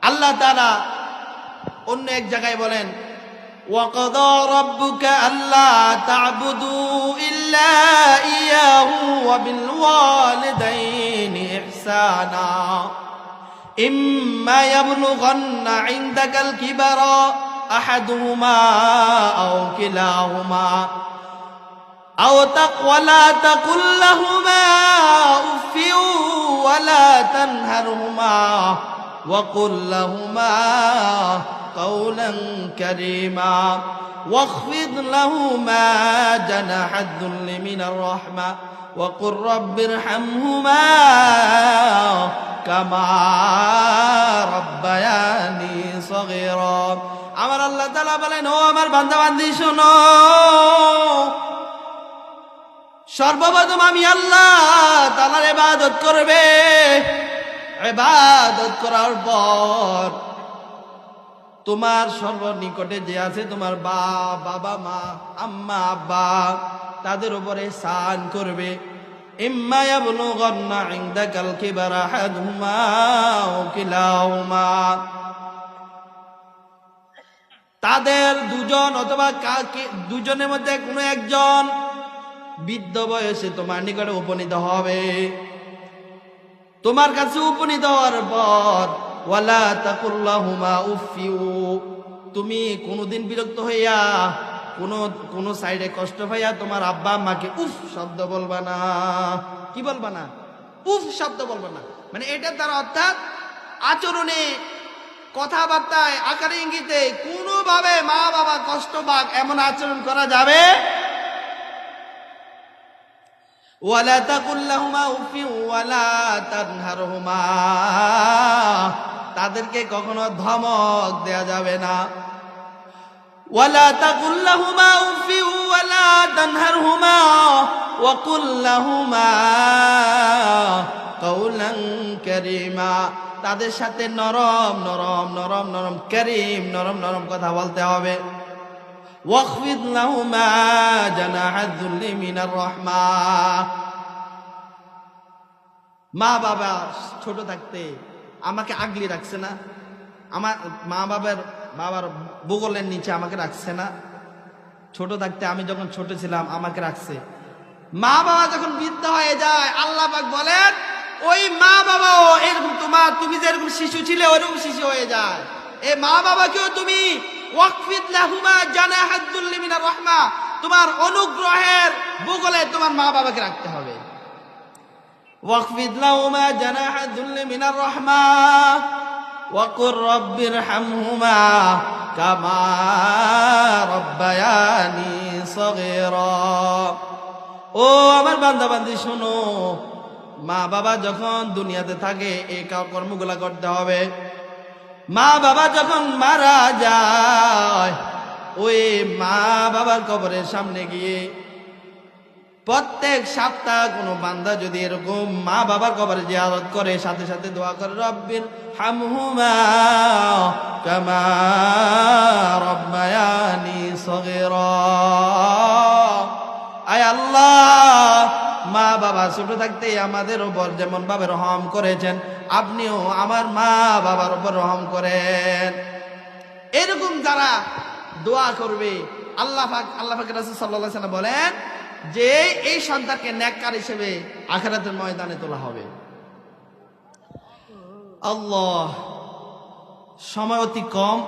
আল্লাহ তাআলা অন্য এক জায়গায় বলেন, وَقَضَى رَبُّكَ أَلَّا تَعْبُدُوا إِلَّا إِيَّاهُ وَبِالْوَالِدَيْنِ إِحْسَانًا إِمَّا يَبْلُغَنَّ عِندَكَ الْكِبَرَ أَحَدُهُمَا أَوْ كِلَاهُمَا وَلَا تَقُل لَّهُمَا أُفٍّ وَلَا تَنْهَرْهُمَا وَقُل لَّهُمَا قولا كريما واخفض لهما جناح الذل من الرحمة وقل رب ارحمهما كما ربياني صغيرا আমার আল্লাহ তাআলা বলেন, ও আমার বান্দা বান্দি শোনো, সর্বপ্রথম আমি আল্লাহ তাআলার ইবাদত করবে। ইবাদত করার পর তোমার সর্বনিকটে যে আছে তোমার বাবা মা আম্মা আব্বা, তাদের উপরে ihsan করবে। ইম্মা ইয়াবলুগান্না ইনদাকাল কিবারা আহাদুহুমা আও কিলাহুমা, তাদের দুজন অথবা দুজনের মধ্যে কোনো একজন বৃদ্ধ বয়সে তোমার নিকটে উপনীত হবে। তোমার কাছে উপনীত হওয়ার পর ওয়ালা তাকুল লাহুমা উফিউ, তুমি কোনোদিন বিরক্ত হইয়া কোন সাইডে কষ্ট পাইয়া তোমার আব্বা আম্মাকে উফ শব্দ বলবা না। কি বলবা না? উফ শব্দ বলবা না। মানে এটা তার অর্থাৎ আচরণে, কথাবার্তায়, আকারে ইঙ্গিতে কোনোভাবে মা বাবা কষ্ট পাক এমন আচরণ করা যাবে। ওয়ালা তাকুল লাহুমা উফিউ ওয়ালা তানহারহুমা, তাদেরকে কখনো ধমক দেয়া যাবে না। ওয়ালা তাকুল লাহুমা উফিউ ওয়ালা তানহারহুমা ওয়া কুল লাহুমা কাওলান কারীমা, তাদের সাথে নরম নরম নরম নরম করিম নরম নরম কথা বলতে হবে। ওয়াখফিদ লাহুমা জানাহাদ যুল্লি মিনার রাহমা, মা বাবা ছোট থাকতে আমাকে আগলি রাখছে না, আমার মা বাবার বগলের নিচে আমাকে রাখছে না। ছোট থাকতে আমি যখন ছোট ছিলাম আমাকে রাখছে। মা বাবা যখন বৃদ্ধ হয়ে যায় আল্লাহ পাক বলেন ওই মা বাবাও এরকম তুমি যেরকম শিশু ছিলে ওরকম শিশু হয়ে যায়। এই মা বাবাকেও তুমি ওয়াকফিদ লাহুমা জানাহাদ যুল্লি মিনার রাহমা, তোমার অনুগ্রহের বগলে তোমার মা বাবাকে রাখতে হবে। ওয়াকফিদ লাহুমা জানাহাদ যুল্লি মিনার রাহমা ওয়া কুর রাব্বিরহামহুমা কামা রাব্বায়ানি সগীরা। ও আমার বান্দা বান্দি শোনো, মা বাবা যখন দুনিয়াতে থাকে এই কর্মগুলা করতে হবে। মা বাবা যখন মারা যায় ওই মা বাবার কবরের সামনে গিয়ে প্রত্যেক সপ্তাহ কোনো বান্দা যদি এরকম মা বাবার কবরে জিয়ারত করে সাথে সাথে দোয়া করে, রব্বির হামহুমা কামা রাব্বায়ানি সগীরা, আয় আল্লাহ মা বাবা ছোট থাকতে আমাদের উপর যেমন ভাবে রহম করেছেন আপনিও আমার মা বাবার উপর রহম করেন। এরকম যারা দোয়া করবে আল্লাহ পাক রাসূল সাল্লাল্লাহু আলাইহি ওয়াসাল্লাম বলেন যে এই সন্তানকে নেককার হিসেবে আখিরাতের ময়দানে তোলা হবে। আল্লাহ, সময় অতি কম।